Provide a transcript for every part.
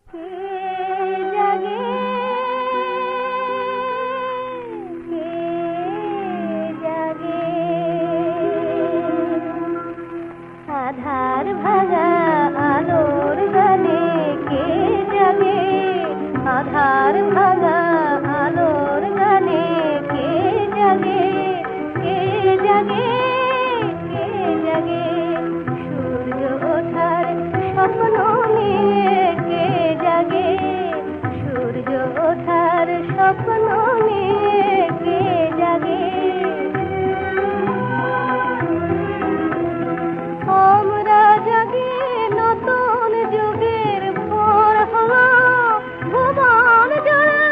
কে জাগে কে জাগে আধার ভাঙা আলোর গানে কে জাগে আধার ভাঙা আলোর গানে কে জাগে কে জাগে কে জাগে সূর্য ওঠার স্বপ্ন নিয়ে কে জাগে সূর্য ওঠার স্বপ্ন নিয়ে কে জাগে আমরা জাগি নতুন যুগের ভোর হলো ভুবন জুড়ে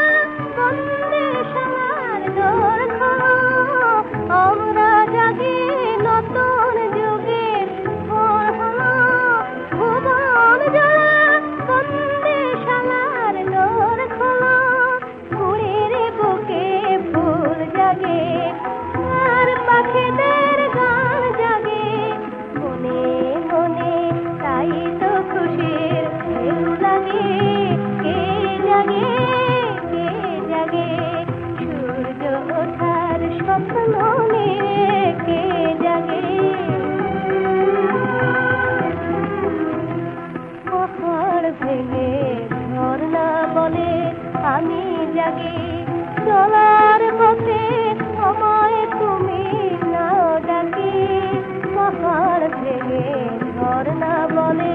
বন্দিশালার দোর খোলো আমরা জাগি নতুন যুগের ভোর হলো ভুবন জুড়ে বন্দিশালার দোর খোলো কুড়ির বুকে ফুল জাগে আর পাখিদের গান জাগে মনে মনে তাই তো খুশির ঢেউ লাগে কে জাগে কে জাগে সূর্য ওঠার স্বপ্ন নিয়ে কে জাগে পাহাড় ভেঙে ঝর্ণা বলে আমি জাগি চলার পথে আমায় তুমি নাও ডাকি পাহাড় ভেঙে ঝর্ণা বলে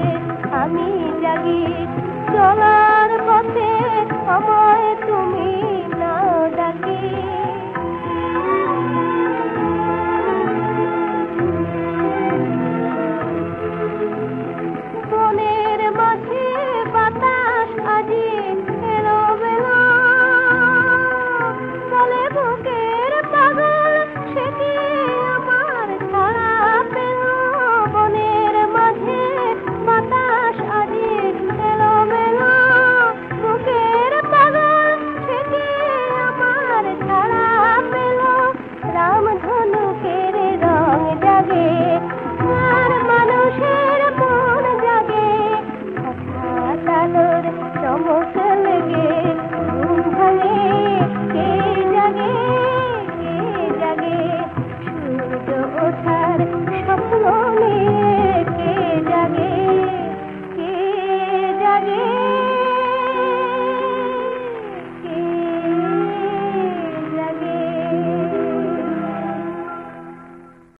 আমি জাগি চলার